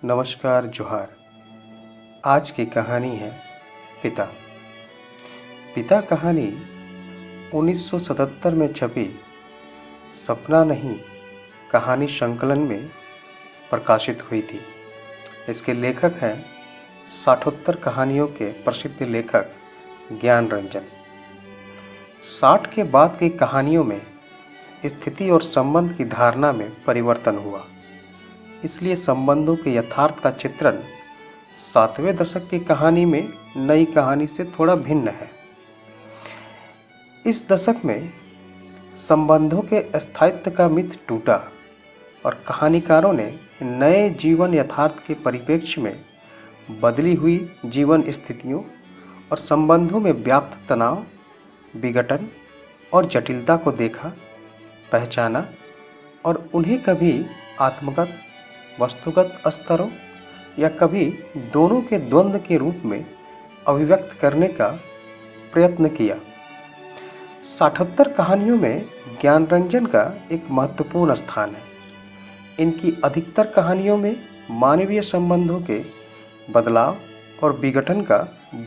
नमस्कार जोहार। आज की कहानी है पिता। पिता कहानी 1977 में छपी सपना नहीं कहानी संकलन में प्रकाशित हुई थी। इसके लेखक हैं साठोत्तर कहानियों के प्रसिद्ध लेखक ज्ञान रंजन। 60 के बाद की कहानियों में स्थिति और संबंध की धारणा में परिवर्तन हुआ, इसलिए संबंधों के यथार्थ का चित्रण 7वें दशक की कहानी में नई कहानी से थोड़ा भिन्न है। इस दशक में संबंधों के स्थायित्व का मिथ टूटा और कहानीकारों ने नए जीवन यथार्थ के परिप्रेक्ष्य में बदली हुई जीवन स्थितियों और संबंधों में व्याप्त तनाव, विघटन और जटिलता को देखा, पहचाना और उन्हें कभी आत्मगत, वस्तुगत स्तरों या कभी दोनों के द्वंद्व के रूप में अभिव्यक्त करने का प्रयत्न किया। 77 कहानियों में ज्ञान रंजन का एक महत्वपूर्ण स्थान है। इनकी अधिकतर कहानियों में मानवीय संबंधों के बदलाव और विघटन का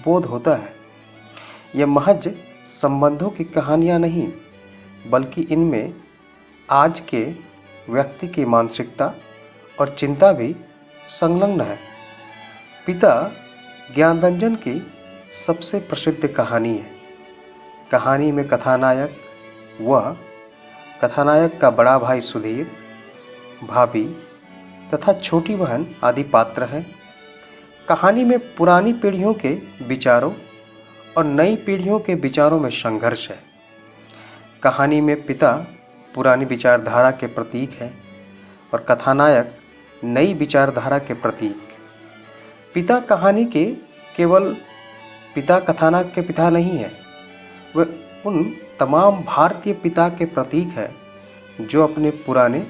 बोध होता है। यह महज संबंधों की कहानियाँ नहीं, बल्कि इनमें आज के व्यक्ति की मानसिकता और चिंता भी संलग्न है। पिता ज्ञान रंजन की सबसे प्रसिद्ध कहानी है। कहानी में कथानायक का बड़ा भाई सुधीर, भाभी तथा छोटी बहन आदि पात्र हैं। कहानी में पुरानी पीढ़ियों के विचारों और नई पीढ़ियों के विचारों में संघर्ष है। कहानी में पिता पुरानी विचारधारा के प्रतीक है और कथानायक नई विचारधारा के प्रतीक। पिता कहानी के केवल पिता कथानक के पिता नहीं है, वे उन तमाम भारतीय पिता के प्रतीक है जो अपने पुराने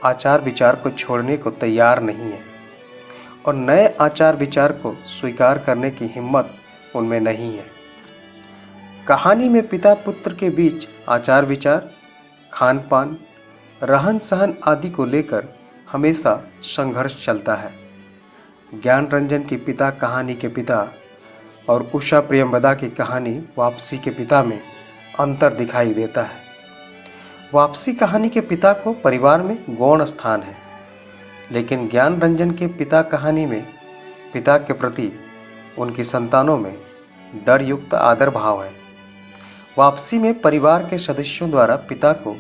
आचार विचार को छोड़ने को तैयार नहीं है और नए आचार विचार को स्वीकार करने की हिम्मत उनमें नहीं है। कहानी में पिता पुत्र के बीच आचार विचार, खान पान, रहन सहन आदि को लेकर हमेशा संघर्ष चलता है। ज्ञान रंजन की पिता कहानी के पिता और उषा प्रियंवदा की कहानी वापसी के पिता में अंतर दिखाई देता है। वापसी कहानी के पिता को परिवार में गौण स्थान है, लेकिन ज्ञान रंजन के पिता कहानी में पिता के प्रति उनकी संतानों में डर युक्त आदर भाव है। वापसी में परिवार के सदस्यों द्वारा पिता को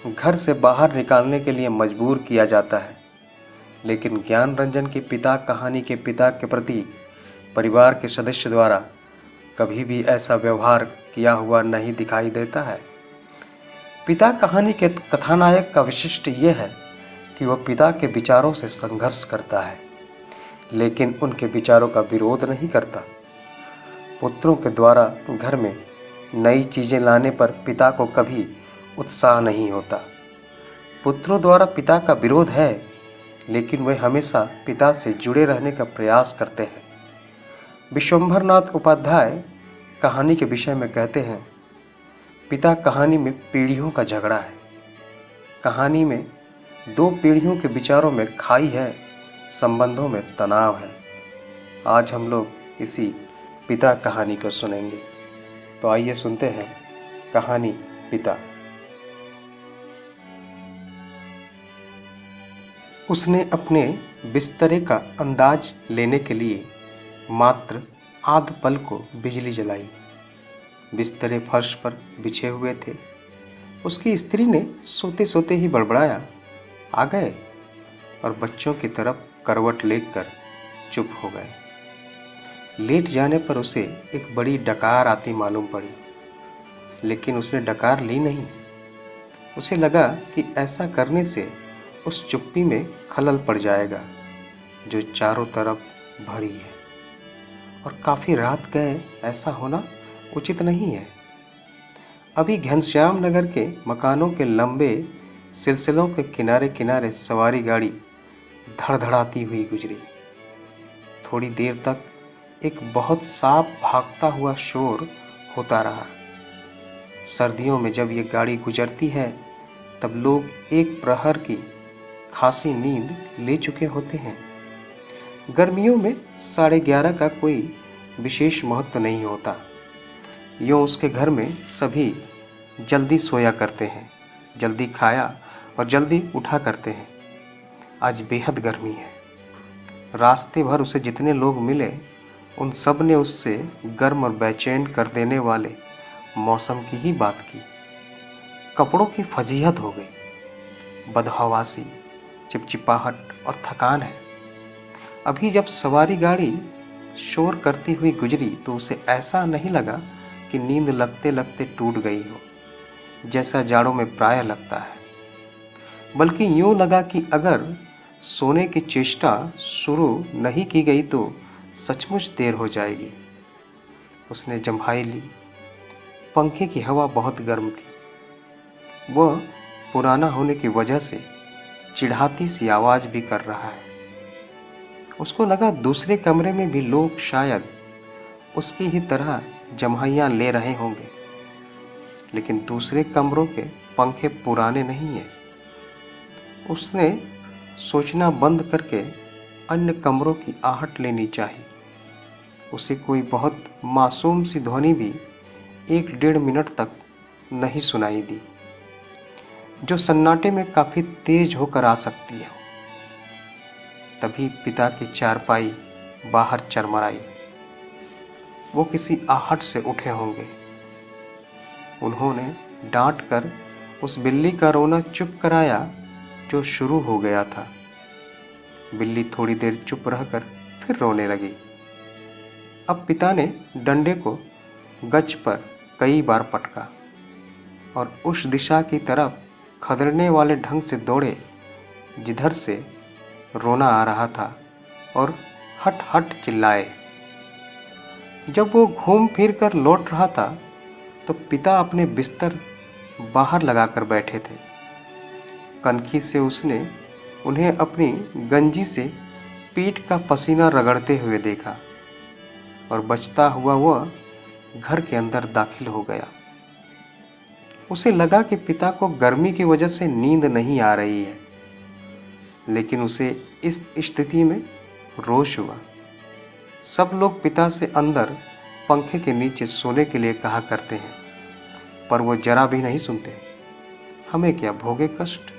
घर से बाहर निकालने के लिए मजबूर किया जाता है, लेकिन ज्ञान रंजन की पिता कहानी के पिता के प्रति परिवार के सदस्य द्वारा कभी भी ऐसा व्यवहार किया हुआ नहीं दिखाई देता है। पिता कहानी के कथानायक का विशिष्ट ये है कि वह पिता के विचारों से संघर्ष करता है, लेकिन उनके विचारों का विरोध नहीं करता। पुत्रों के द्वारा घर में नई चीज़ें लाने पर पिता को कभी उत्साह नहीं होता। पुत्रों द्वारा पिता का विरोध है, लेकिन वे हमेशा पिता से जुड़े रहने का प्रयास करते हैं। विश्वंभरनाथ उपाध्याय कहानी के विषय में कहते हैं, पिता कहानी में पीढ़ियों का झगड़ा है। कहानी में दो पीढ़ियों के विचारों में खाई है, संबंधों में तनाव है। आज हम लोग इसी पिता कहानी को सुनेंगे, तो आइए सुनते हैं कहानी पिता। उसने अपने बिस्तरे का अंदाज लेने के लिए मात्र आध पल को बिजली जलाई। बिस्तरे फर्श पर बिछे हुए थे। उसकी स्त्री ने सोते सोते ही बड़बड़ाया, आ गए, और बच्चों की तरफ करवट लेकर चुप हो गए। लेट जाने पर उसे एक बड़ी डकार आती मालूम पड़ी, लेकिन उसने डकार ली नहीं। उसे लगा कि ऐसा करने से उस चुप्पी में खलल पड़ जाएगा जो चारों तरफ भरी है, और काफ़ी रात गए ऐसा होना उचित नहीं है। अभी घनश्याम नगर के मकानों के लंबे सिलसिलों के किनारे किनारे सवारी गाड़ी धड़धड़ाती हुई गुजरी। थोड़ी देर तक एक बहुत साफ भागता हुआ शोर होता रहा। सर्दियों में जब ये गाड़ी गुजरती है तब लोग एक प्रहर की खासी नींद ले चुके होते हैं गर्मियों में 11:30 का कोई विशेष महत्व नहीं होता। यूँ उसके घर में सभी जल्दी सोया करते हैं, जल्दी खाया और जल्दी उठा करते हैं। आज बेहद गर्मी है। रास्ते भर उसे जितने लोग मिले उन सब ने उससे गर्म और बेचैन कर देने वाले मौसम की ही बात की। कपड़ों की फजीहत हो गई, बदहवासी, चिपचिपाहट और थकान है। अभी जब सवारी गाड़ी शोर करती हुई गुजरी तो उसे ऐसा नहीं लगा कि नींद लगते लगते टूट गई हो, जैसा जाड़ों में प्रायः लगता है, बल्कि यूँ लगा कि अगर सोने की चेष्टा शुरू नहीं की गई तो सचमुच देर हो जाएगी। उसने जम्हाई ली। पंखे की हवा बहुत गर्म थी। वह पुराना होने की वजह से चिढ़ाती सी आवाज़ भी कर रहा है। उसको लगा दूसरे कमरे में भी लोग शायद उसकी ही तरह जम्हाइयाँ ले रहे होंगे, लेकिन दूसरे कमरों के पंखे पुराने नहीं हैं। उसने सोचना बंद करके अन्य कमरों की आहट लेनी चाहिए। उसे कोई बहुत मासूम सी ध्वनि भी 1-1.5 मिनट तक नहीं सुनाई दी, जो सन्नाटे में काफ़ी तेज होकर आ सकती है। तभी पिता की चारपाई बाहर चरमराई। वो किसी आहट से उठे होंगे। उन्होंने डांट कर उस बिल्ली का रोना चुप कराया जो शुरू हो गया था। बिल्ली थोड़ी देर चुप रहकर फिर रोने लगी। अब पिता ने डंडे को गज पर कई बार पटका और उस दिशा की तरफ खदेड़ने वाले ढंग से दौड़े जिधर से रोना आ रहा था और हट हट चिल्लाए। जब वो घूम फिर कर लौट रहा था तो पिता अपने बिस्तर बाहर लगाकर बैठे थे। कनखी से उसने उन्हें अपनी गंजी से पीठ का पसीना रगड़ते हुए देखा और बचता हुआ वह घर के अंदर दाखिल हो गया। उसे लगा कि पिता को गर्मी की वजह से नींद नहीं आ रही है, लेकिन उसे इस स्थिति में रोष हुआ। सब लोग पिता से अंदर पंखे के नीचे सोने के लिए कहा करते हैं, पर वो जरा भी नहीं सुनते। हमें क्या भोगे कष्ट।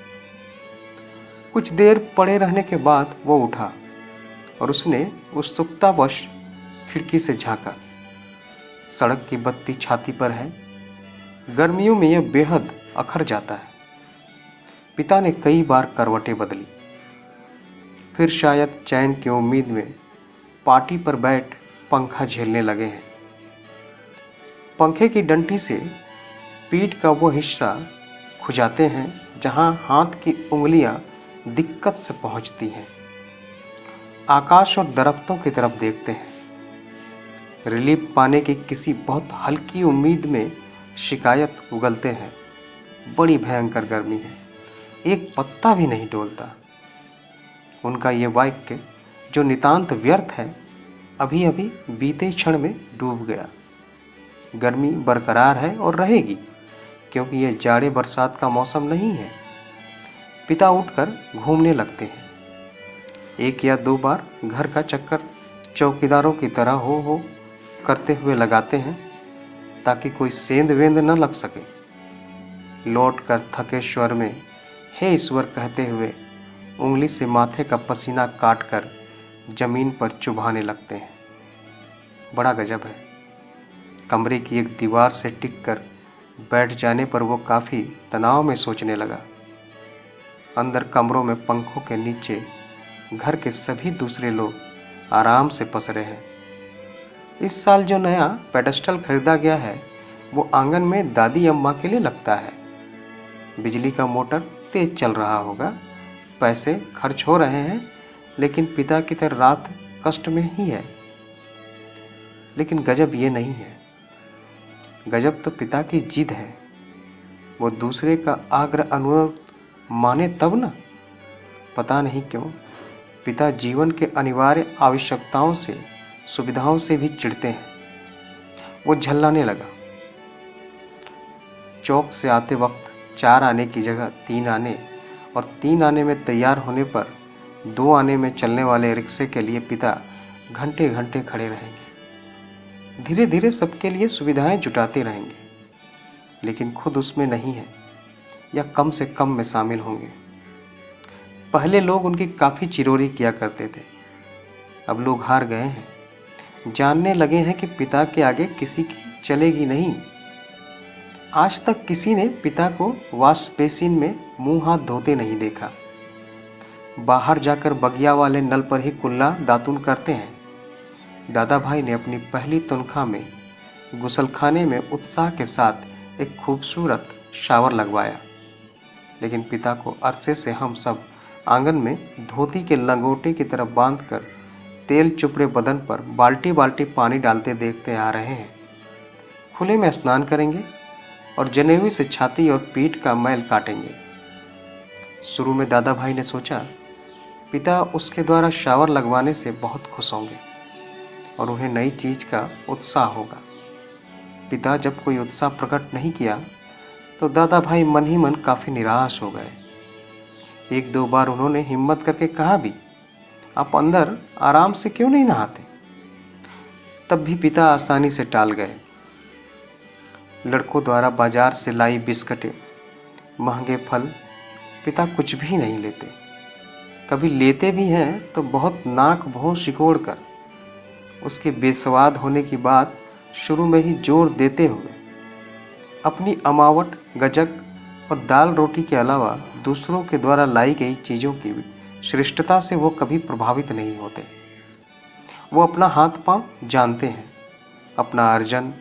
कुछ देर पड़े रहने के बाद वो उठा और उसने उत्सुकतावश खिड़की से झांका। सड़क की बत्ती छाती पर है। गर्मियों में यह बेहद अखर जाता है। पिता ने कई बार करवटें बदली, फिर शायद चैन की उम्मीद में पाटी पर बैठ पंखा झेलने लगे हैं। पंखे की डंठी से पीठ का वो हिस्सा खुजाते हैं जहां हाथ की उंगलियां दिक्कत से पहुंचती हैं। आकाश और दरख्तों की तरफ देखते हैं। रिलीफ पाने की किसी बहुत हल्की उम्मीद में शिकायत उगलते हैं। बड़ी भयंकर गर्मी है, एक पत्ता भी नहीं डोलता। उनका ये वाक्य जो नितांत व्यर्थ है, अभी अभी बीते क्षण में डूब गया। गर्मी बरकरार है और रहेगी, क्योंकि यह जाड़े बरसात का मौसम नहीं है। पिता उठकर घूमने लगते हैं। 1 या 2 बार घर का चक्कर चौकीदारों की तरह हो करते हुए लगाते हैं, ताकि कोई सेंध वेंद न लग सके। लौट कर थके स्वर में हे ईश्वर कहते हुए उंगली से माथे का पसीना काट कर जमीन पर चुभाने लगते हैं। बड़ा गजब है। कमरे की एक दीवार से टिक कर बैठ जाने पर वो काफ़ी तनाव में सोचने लगा। अंदर कमरों में पंखों के नीचे घर के सभी दूसरे लोग आराम से पसरे हैं। इस साल जो नया पेडस्टल खरीदा गया है वो आंगन में दादी अम्मा के लिए लगता है। बिजली का मोटर तेज चल रहा होगा, पैसे खर्च हो रहे हैं, लेकिन पिता की तरह रात कष्ट में ही है। लेकिन गजब ये नहीं है। गजब तो पिता की जिद है। वो दूसरे का आग्रह अनुरोध माने तब ना। पता नहीं क्यों पिता जीवन के अनिवार्य आवश्यकताओं से, सुविधाओं से भी चिढ़ते हैं। वो झल्लाने लगा। चौक से आते वक्त 4 आने की जगह 3 आने और 3 आने में तैयार होने पर 2 आने में चलने वाले रिक्शे के लिए पिता घंटे घंटे खड़े रहेंगे। धीरे धीरे सबके लिए सुविधाएं जुटाते रहेंगे, लेकिन खुद उसमें नहीं है या कम से कम में शामिल होंगे। पहले लोग उनकी काफ़ी चिरोरी किया करते थे, अब लोग हार गए हैं। जानने लगे हैं कि पिता के आगे किसी की चलेगी नहीं। आज तक किसी ने पिता को वॉश बेसिन में मुंह हाथ धोते नहीं देखा। बाहर जाकर बगिया वाले नल पर ही कुल्ला दातुन करते हैं। दादा भाई ने अपनी पहली तनख्वाह में गुसलखाने में उत्साह के साथ एक खूबसूरत शावर लगवाया, लेकिन पिता को अरसे से हम सब आंगन में धोती के लंगोटे की तरफ बांधकर तेल चुपड़े बदन पर बाल्टी बाल्टी पानी डालते देखते आ रहे हैं। खुले में स्नान करेंगे और जनेऊ से छाती और पीठ का मैल काटेंगे। शुरू में दादा भाई ने सोचा पिता उसके द्वारा शावर लगवाने से बहुत खुश होंगे और उन्हें नई चीज़ का उत्साह होगा। पिता जब कोई उत्साह प्रकट नहीं किया तो दादा भाई मन ही मन काफ़ी निराश हो गए। 1-2 बार उन्होंने हिम्मत करके कहा भी, आप अंदर आराम से क्यों नहीं नहाते? तब भी पिता आसानी से टाल गए। लड़कों द्वारा बाजार से लाई बिस्कटें, महंगे फल, पिता कुछ भी नहीं लेते। कभी लेते भी हैं तो बहुत नाक भौं सिकोड़ कर। उसके बेस्वाद होने की बात शुरू में ही जोर देते हुए। अपनी अमावट, गजक और दाल रोटी के अलावा दूसरों के द्वारा लाई गई चीज़ों की श्रेष्ठता से वो कभी प्रभावित नहीं होते। वो अपना हाथ पांव जानते हैं, अपना अर्जन,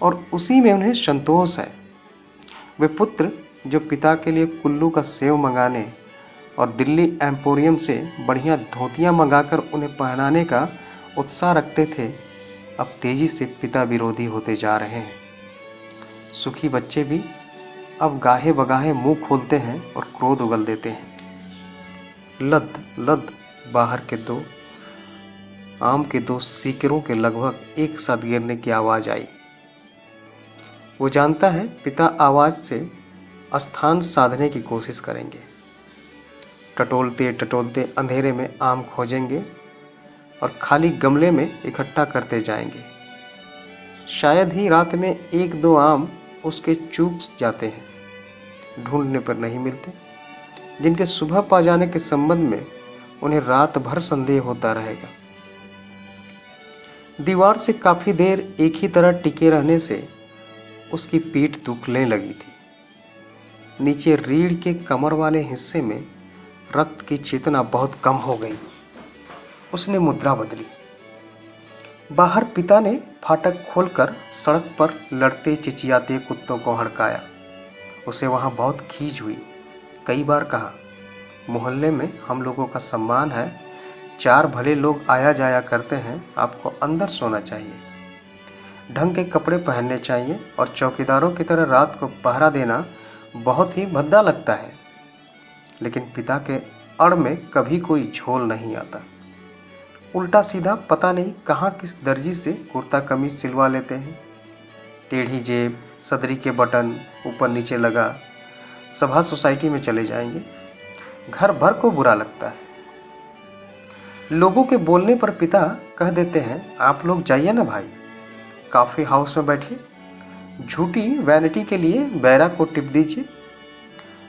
और उसी में उन्हें संतोष है। वे पुत्र जो पिता के लिए कुल्लू का सेव मंगाने और दिल्ली एम्पोरियम से बढ़िया धोतियाँ मंगाकर उन्हें पहनाने का उत्साह रखते थे, अब तेजी से पिता विरोधी होते जा रहे हैं। सुखी बच्चे भी अब गाहे बगाहे मुंह खोलते हैं और क्रोध उगल देते हैं। लद लद बाहर के आम के 2 सीकरों के लगभग एक साथ गिरने की आवाज़ आई। वो जानता है पिता आवाज़ से स्थान साधने की कोशिश करेंगे। टटोलते टटोलते अंधेरे में आम खोजेंगे और खाली गमले में इकट्ठा करते जाएंगे। शायद ही रात में 1-2 आम उसके चूक जाते हैं, ढूंढने पर नहीं मिलते, जिनके सुबह पा जाने के संबंध में उन्हें रात भर संदेह होता रहेगा। दीवार से काफ़ी देर एक ही तरह टिके रहने से उसकी पीठ दुखने लगी थी। नीचे रीढ़ के कमर वाले हिस्से में रक्त की चेतना बहुत कम हो गई। उसने मुद्रा बदली। बाहर पिता ने फाटक खोलकर सड़क पर लड़ते चिचियाते कुत्तों को हड़काया। उसे वहाँ बहुत खींच हुई। कई बार कहा, मोहल्ले में हम लोगों का सम्मान है, 4 भले लोग आया जाया करते हैं, आपको अंदर सोना चाहिए, ढंग के कपड़े पहनने चाहिए और चौकीदारों की तरह रात को पहरा देना बहुत ही भद्दा लगता है। लेकिन पिता के अड़ में कभी कोई झोल नहीं आता। उल्टा सीधा पता नहीं कहाँ किस दर्जी से कुर्ता कमीज सिलवा लेते हैं। टेढ़ी जेब, सदरी के बटन ऊपर नीचे लगा, सभा सोसाइटी में चले जाएंगे। घर भर को बुरा लगता है। लोगों के बोलने पर पिता कह देते हैं, आप लोग जाइए ना भाई, कॉफ़ी हाउस में बैठिए, झूठी वैनिटी के लिए बैरा को टिप दीजिए,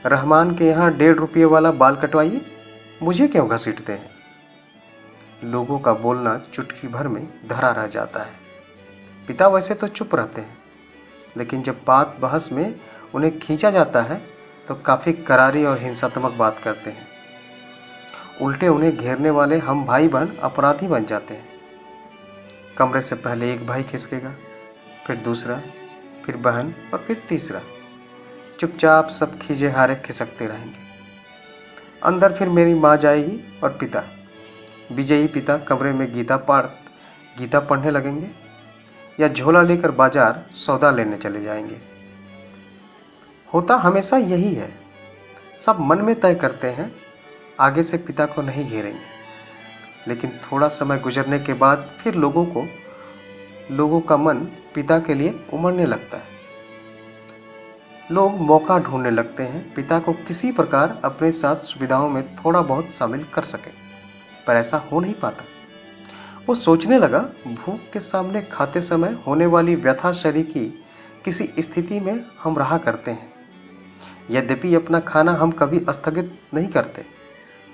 रहमान के यहाँ 1.5 रुपये वाला बाल कटवाइए, मुझे क्यों घसीटते हैं। लोगों का बोलना चुटकी भर में धरा रह जाता है। पिता वैसे तो चुप रहते हैं, लेकिन जब बात बहस में उन्हें खींचा जाता है तो काफ़ी करारी और हिंसात्मक बात करते हैं। उल्टे उन्हें घेरने वाले हम भाई बहन अपराधी बन जाते हैं। कमरे से पहले एक भाई खिसकेगा, फिर दूसरा, फिर बहन और फिर तीसरा। चुपचाप सब खींचे हारे खिसकते रहेंगे। अंदर फिर मेरी माँ जाएगी और पिता, विजयी पिता कमरे में गीता पढ़ने लगेंगे या झोला लेकर बाजार सौदा लेने चले जाएंगे। होता हमेशा यही है। सब मन में तय करते हैं आगे से पिता को नहीं घेरेंगे, लेकिन थोड़ा समय गुजरने के बाद फिर लोगों का मन पिता के लिए उमड़ने लगता है। लोग मौका ढूंढने लगते हैं पिता को किसी प्रकार अपने साथ सुविधाओं में थोड़ा बहुत शामिल कर सकें। पर ऐसा हो नहीं पाता। वो सोचने लगा, भूख के सामने खाते समय होने वाली व्यथा शरीर की किसी स्थिति में हम रहा करते हैं। यद्यपि अपना खाना हम कभी स्थगित नहीं करते,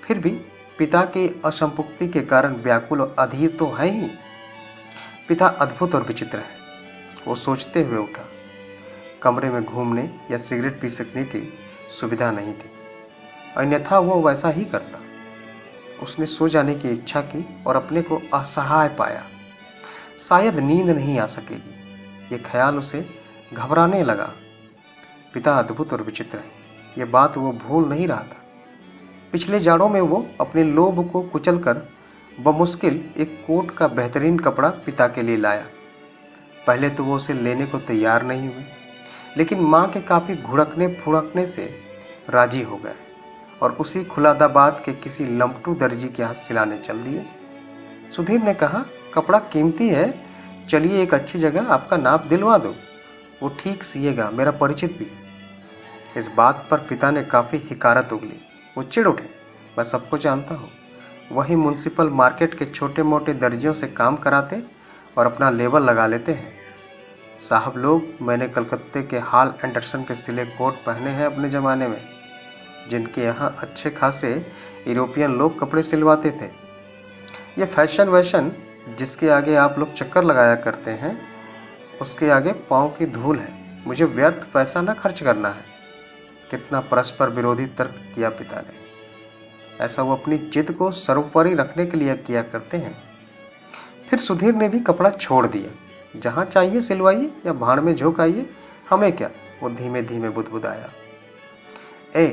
फिर भी पिता की असंपुक्ति के कारण व्याकुल और अधीर तो है ही। पिता अद्भुत और विचित्र है, वो सोचते हुए उठा। कमरे में घूमने या सिगरेट पी सकने की सुविधा नहीं थी, अन्यथा वो वैसा ही करता। उसने सो जाने की इच्छा की और अपने को असहाय पाया। शायद नींद नहीं आ सकेगी, ये ख्याल उसे घबराने लगा। पिता अद्भुत और विचित्र है, ये बात वो भूल नहीं रहा था। पिछले जाड़ों में वो अपने लोभ को कुचलकर बमुश्किल एक कोट का बेहतरीन कपड़ा पिता के लिए लाया। पहले तो वो उसे लेने को तैयार नहीं हुए, लेकिन माँ के काफ़ी घुड़कने फुड़कने से राजी हो गए और उसी खुलादाबाद के किसी लंपटू दर्जी के हाथ सिलाने चल दिए। सुधीर ने कहा, कपड़ा कीमती है, चलिए एक अच्छी जगह आपका नाप दिलवा दो, वो ठीक सिएगा, मेरा परिचित भी है। इस बात पर पिता ने काफ़ी हिकारत उगली। वो चिढ़ उठे, मैं सबको जानता हूँ, वही म्युनिसिपल मार्केट के छोटे मोटे दर्जियों से काम कराते और अपना लेबल लगा लेते हैं। साहब लोग, मैंने कलकत्ते के हॉल एंडरसन के सिले कोट पहने हैं अपने ज़माने में, जिनके यहाँ अच्छे खासे यूरोपियन लोग कपड़े सिलवाते थे। ये फैशन वैशन जिसके आगे आप लोग चक्कर लगाया करते हैं, उसके आगे पाँव की धूल है। मुझे व्यर्थ पैसा ना खर्च करना है। कितना परस्पर विरोधी तर्क किया पिता ने। ऐसा वो अपनी जिद को सर्वोपरि रखने के लिए किया करते हैं। फिर सुधीर ने भी कपड़ा छोड़ दिया। जहाँ चाहिए सिलवाइए या भाड़ में झोंक आइए, हमें क्या, वो धीमे धीमे बुदबुदाया। ए,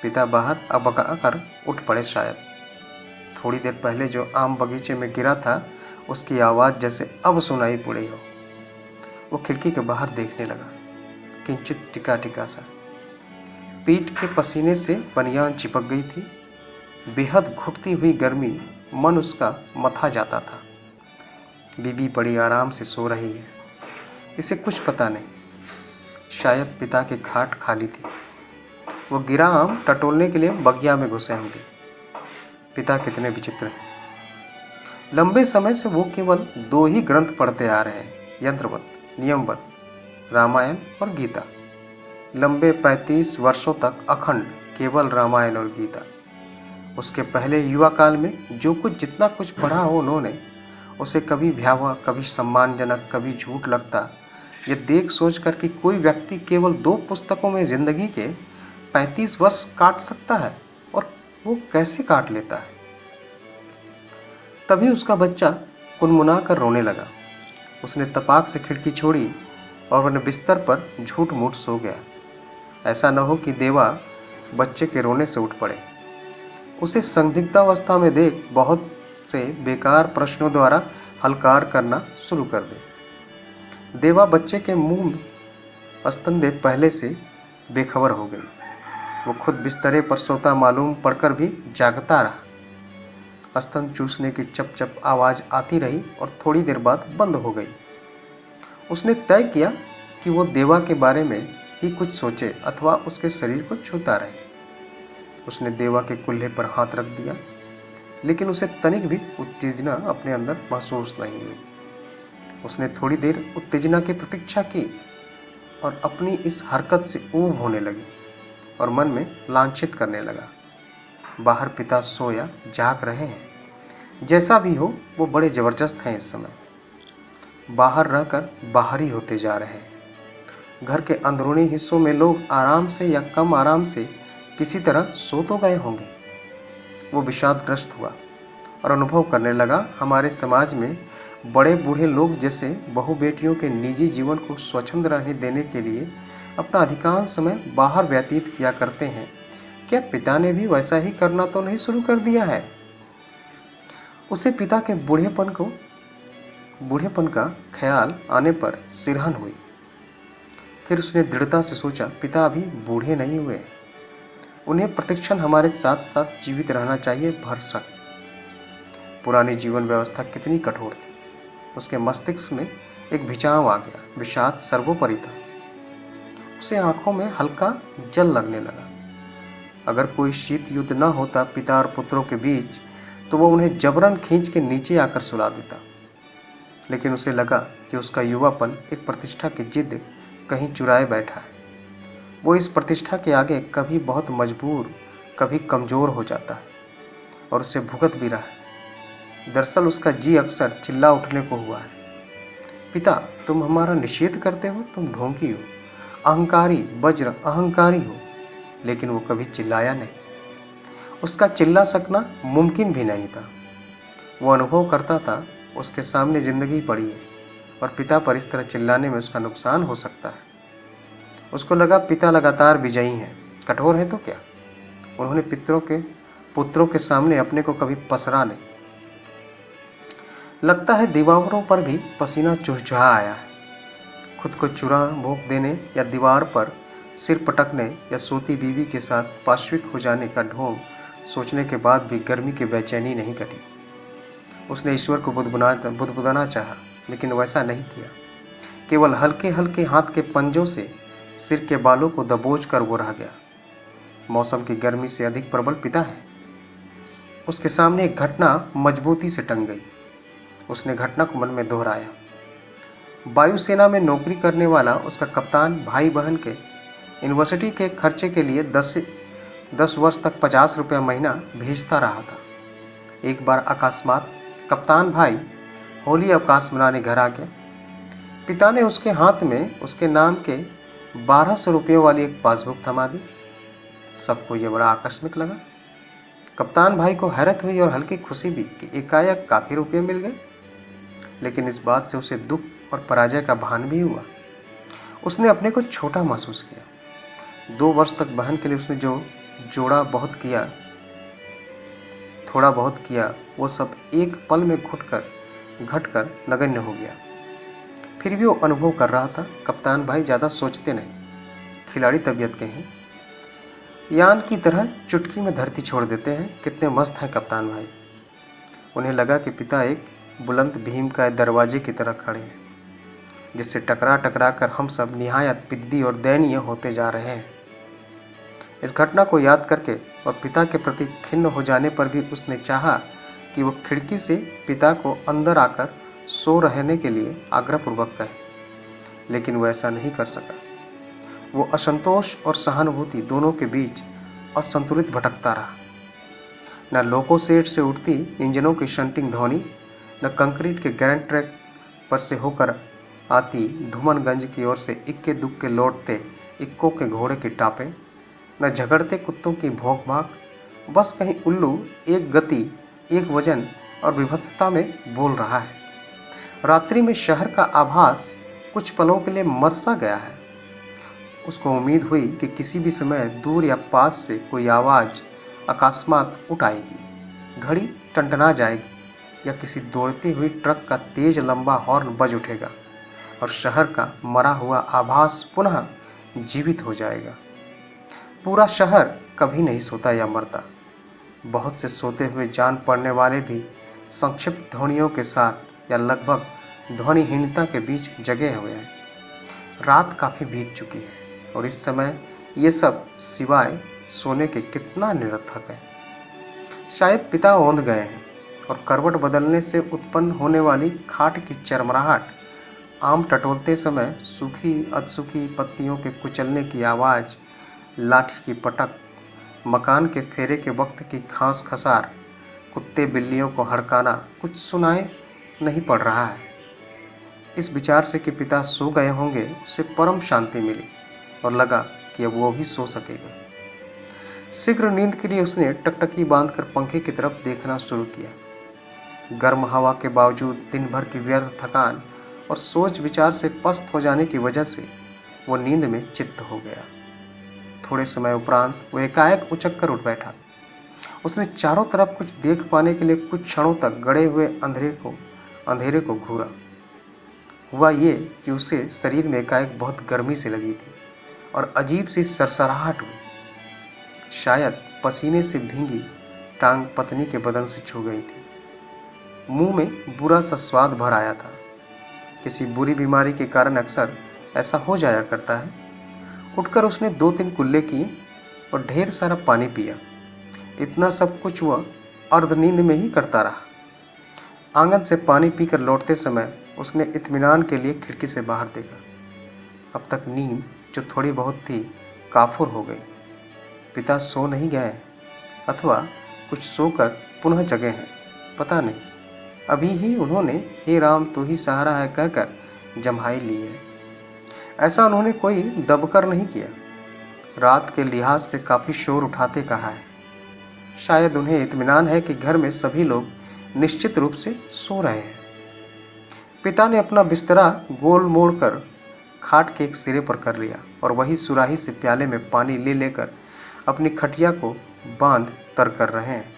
पिता बाहर अबका कर उठ पड़े। शायद थोड़ी देर पहले जो आम बगीचे में गिरा था, उसकी आवाज़ जैसे अब सुनाई पड़ी हो। वो खिड़की के बाहर देखने लगा, किंचित टिका टिका सा। पीठ के पसीने से बनियान चिपक गई थी। बेहद घुटती हुई गर्मी मन उसका मथा जाता था। बीबी बड़ी आराम से सो रही है, इसे कुछ पता नहीं। शायद पिता की खाट खाली थी, वो गिरा आम टटोलने के लिए बगिया में घुसे होंगे। पिता कितने विचित्र हैं। लंबे समय से वो केवल 2 ही ग्रंथ पढ़ते आ रहे हैं, यंत्रवत, नियमवत, रामायण और गीता। लंबे 35 वर्षों तक अखंड केवल रामायण और गीता। उसके पहले युवा काल में जो कुछ जितना कुछ पढ़ा हो उन्होंने, उसे कभी भयावह, कभी सम्मानजनक, कभी झूठ लगता। ये देख सोच कर कि कोई व्यक्ति केवल 2 पुस्तकों में ज़िंदगी के 35 वर्ष काट सकता है, और वो कैसे काट लेता है। तभी उसका बच्चा कुनमुना कर रोने लगा। उसने तपाक से खिड़की छोड़ी और अपने बिस्तर पर झूठ मूठ सो गया। ऐसा न हो कि देवा बच्चे के रोने से उठ पड़े, उसे संदिग्धावस्था में देख बहुत से बेकार प्रश्नों द्वारा हलकार करना शुरू कर दे। देवा बच्चे के मुंह में स्तनदे पहले से बेखबर हो गई। वो खुद बिस्तरे पर सोता मालूम पड़कर भी जागता रहा। स्तन चूसने की चप चप आवाज़ आती रही और थोड़ी देर बाद बंद हो गई। उसने तय किया कि वो देवा के बारे में ही कुछ सोचे अथवा उसके शरीर को छूता रहे। उसने देवा के कुल्हे पर हाथ रख दिया, लेकिन उसे तनिक भी उत्तेजना अपने अंदर महसूस नहीं हुई। उसने थोड़ी देर उत्तेजना की प्रतीक्षा की और अपनी इस हरकत से ऊब होने लगी और मन में लांछित करने लगा। बाहर पिता सोया जाग रहे हैं। जैसा भी हो, वो बड़े ज़बरदस्त हैं। इस समय बाहर रहकर बाहरी होते जा रहे हैं। घर के अंदरूनी हिस्सों में लोग आराम से या कम आराम से किसी तरह सो तो गए होंगे। वो विषादग्रस्त हुआ और अनुभव करने लगा, हमारे समाज में बड़े बूढ़े लोग जैसे बहू बेटियों के निजी जीवन को स्वच्छंद रहने देने के लिए अपना अधिकांश समय बाहर व्यतीत किया करते हैं। क्या पिता ने भी वैसा ही करना तो नहीं शुरू कर दिया है? उसे पिता के बूढ़ेपन का ख्याल आने पर सिरहन हुई। फिर उसने दृढ़ता से सोचा, पिता अभी बूढ़े नहीं हुए, उन्हें प्रतिक्षण हमारे साथ साथ जीवित रहना चाहिए। भरसक पुरानी जीवन व्यवस्था कितनी कठोर थी। उसके मस्तिष्क में एक भिचाव आ गया। विषाद सर्वोपरि था। उसे आंखों में हल्का जल लगने लगा। अगर कोई शीत युद्ध न होता पिता और पुत्रों के बीच, तो वह उन्हें जबरन खींच के नीचे आकर सुला देता। लेकिन उसे लगा कि उसका युवापन एक प्रतिष्ठा की जिद कहीं चुराए बैठा है। वो इस प्रतिष्ठा के आगे कभी बहुत मजबूर, कभी कमज़ोर हो जाता है और उसे भुगत भी रहा है। दरअसल उसका जी अक्सर चिल्ला उठने को हुआ है, पिता तुम हमारा निषेध करते हो, तुम ढोंगी हो, अहंकारी, वज्र अहंकारी हो। लेकिन वो कभी चिल्लाया नहीं। उसका चिल्ला सकना मुमकिन भी नहीं था। वो अनुभव करता था उसके सामने ज़िंदगी पड़ी है और पिता पर इस तरह चिल्लाने में उसका नुकसान हो सकता है। उसको लगा पिता लगातार विजयी हैं, कठोर है तो क्या। उन्होंने पुत्रों के सामने अपने को कभी पसरा नहीं। लगता है दीवारों पर भी पसीना चुहचुहा आया है। खुद को चुरा भोंक देने या दीवार पर सिर पटकने या सोती बीवी के साथ पाश्विक हो जाने का ढोंग सोचने के बाद भी गर्मी की बेचैनी नहीं कटी। उसने ईश्वर को बुदबुदाना चाहा, लेकिन वैसा नहीं किया। केवल हल्के हल्के हाथ के पंजों से सिर के बालों को दबोच कर वो रह गया। मौसम की गर्मी से अधिक प्रबल पिता है। उसके सामने एक घटना मजबूती से टंग गई। उसने घटना को मन में दोहराया। वायुसेना में नौकरी करने वाला उसका कप्तान भाई बहन के यूनिवर्सिटी के खर्चे के लिए 10 वर्ष तक 50 रुपये महीना भेजता रहा था। एक बार अकस्मात कप्तान भाई होली अवकाश मनाने घर आ गया। पिता ने उसके हाथ में उसके नाम के 1200 रुपयों वाली एक पासबुक थमा दी। सबको यह बड़ा आकस्मिक लगा। कप्तान भाई को हैरत हुई और हल्की खुशी भी कि एकाएक काफ़ी रुपये मिल गए। लेकिन इस बात से उसे दुख और पराजय का भान भी हुआ। उसने अपने को छोटा महसूस किया। 2 वर्ष तक बहन के लिए उसने जो थोड़ा बहुत किया, वो सब एक पल में घटकर नगण्य हो गया। फिर भी वो अनुभव कर रहा था, कप्तान भाई ज़्यादा सोचते नहीं, खिलाड़ी तबीयत के हैं, यान की तरह चुटकी में धरती छोड़ देते हैं। कितने मस्त हैं कप्तान भाई। उन्हें लगा कि पिता एक बुलंद भीम का दरवाजे की तरह खड़े हैं, जिससे टकरा कर हम सब निहायत पिद्दी और दयनीय होते जा रहे हैं। इस घटना को याद करके और पिता के प्रति खिन्न हो जाने पर भी उसने चाहा कि वो खिड़की से पिता को अंदर आकर सो रहने के लिए आग्रहपूर्वक कहे, लेकिन वो ऐसा नहीं कर सका। वो असंतोष और सहानुभूति दोनों के बीच असंतुलित भटकता रहा। न लोको सेट से उठती इंजनों की शंटिंग ध्वनि, न कंक्रीट के ग्रैंड ट्रैक पर से होकर आती धूमनगंज की ओर से इक्के दुक्के लौटते इक्कों के घोड़े की टापें, न झगड़ते कुत्तों की भौंक भाग। बस कहीं उल्लू एक गति, एक वजन और विभत्सता में बोल रहा है। रात्रि में शहर का आभास कुछ पलों के लिए मरसा गया है। उसको उम्मीद हुई कि किसी भी समय दूर या पास से कोई आवाज़ अकस्मात उठ आएगी, घड़ी टंटना जाएगी या किसी दौड़ती हुई ट्रक का तेज लंबा हॉर्न बज उठेगा और शहर का मरा हुआ आभास पुनः जीवित हो जाएगा। पूरा शहर कभी नहीं सोता या मरता। बहुत से सोते हुए जान पड़ने वाले भी संक्षिप्त ध्वनियों के साथ या लगभग ध्वनिहीनता के बीच जगे हुए हैं। रात काफ़ी बीत चुकी है और इस समय ये सब सिवाय सोने के कितना निरर्थक है। शायद पिता औंध गए हैं और करवट बदलने से उत्पन्न होने वाली खाट की चरमराहट, आम टटोलते समय सूखी अधसूखी पत्तियों के कुचलने की आवाज़, लाठी की पटक, मकान के फेरे के वक्त की खांस खसार, कुत्ते बिल्लियों को हड़काना कुछ सुनाए नहीं पड़ रहा है। इस विचार से कि पिता सो गए होंगे उसे परम शांति मिली और लगा कि अब वो भी सो सकेगा। शीघ्र नींद के लिए उसने टकटकी बांधकर पंखे की तरफ देखना शुरू किया। गर्म हवा के बावजूद दिन भर की व्यर्थ थकान और सोच विचार से पस्त हो जाने की वजह से वो नींद में चित्त हो गया। थोड़े समय उपरांत वो एकाएक उचक कर उठ बैठा। उसने चारों तरफ कुछ देख पाने के लिए कुछ क्षणों तक गड़े हुए अंधेरे को घूरा। हुआ ये कि उसे शरीर में एकाएक बहुत गर्मी से लगी थी और अजीब सी सरसराहट हुई। शायद पसीने से भींगी टांग पत्नी के बदन से छू गई थी। मुंह में बुरा सा स्वाद भर आया था। किसी बुरी बीमारी के कारण अक्सर ऐसा हो जाया करता है। उठकर उसने 2-3 कुल्ले किए और ढेर सारा पानी पिया। इतना सब कुछ हुआ अर्धनींद में ही करता रहा। आंगन से पानी पीकर लौटते समय उसने इत्मीनान के लिए खिड़की से बाहर देखा। अब तक नींद जो थोड़ी बहुत थी काफुर हो गई। पिता सो नहीं गए अथवा कुछ सोकर पुनः जगे हैं, पता नहीं। अभी ही उन्होंने हे राम तू ही सहारा है कहकर जम्हाई ली है। ऐसा उन्होंने कोई दबकर नहीं किया। रात के लिहाज से काफ़ी शोर उठाते कहा है। शायद उन्हें इत्मीनान है कि घर में सभी लोग निश्चित रूप से सो रहे हैं। पिता ने अपना बिस्तरा गोल मोड़ कर खाट के एक सिरे पर कर लिया और वही सुराही से प्याले में पानी ले लेकर अपनी खटिया को बांध तर कर रहे हैं।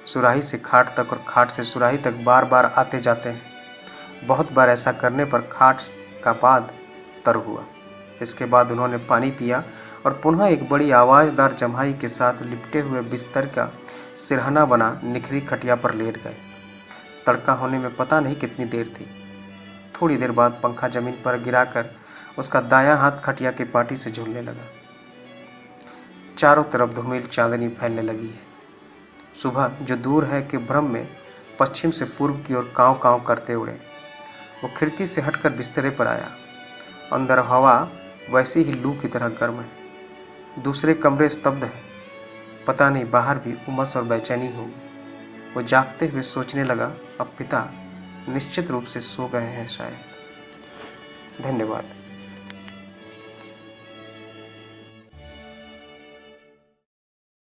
सुराही से खाट तक और खाट से सुराही तक बार बार आते जाते हैं। बहुत बार ऐसा करने पर खाट का पाद तर हुआ। इसके बाद उन्होंने पानी पिया और पुनः एक बड़ी आवाज़दार जम्हाई के साथ लिपटे हुए बिस्तर का सिरहाना बना निखरी खटिया पर लेट गए। तड़का होने में पता नहीं कितनी देर थी। थोड़ी देर बाद पंखा जमीन पर गिराकर उसका दायां हाथ खटिया की पाटी से झूलने लगा। चारों तरफ धूमिल चांदनी फैलने लगी है। सुबह जो दूर है कि भ्रम में पश्चिम से पूर्व की ओर काँव काँव करते उड़े। वो खिड़की से हटकर बिस्तरे पर आया। अंदर हवा वैसी ही लू की तरह गर्म है। दूसरे कमरे स्तब्ध है। पता नहीं बाहर भी उमस और बेचैनी होगी। वो जागते हुए सोचने लगा, अब पिता निश्चित रूप से सो गए हैं शायद। धन्यवाद।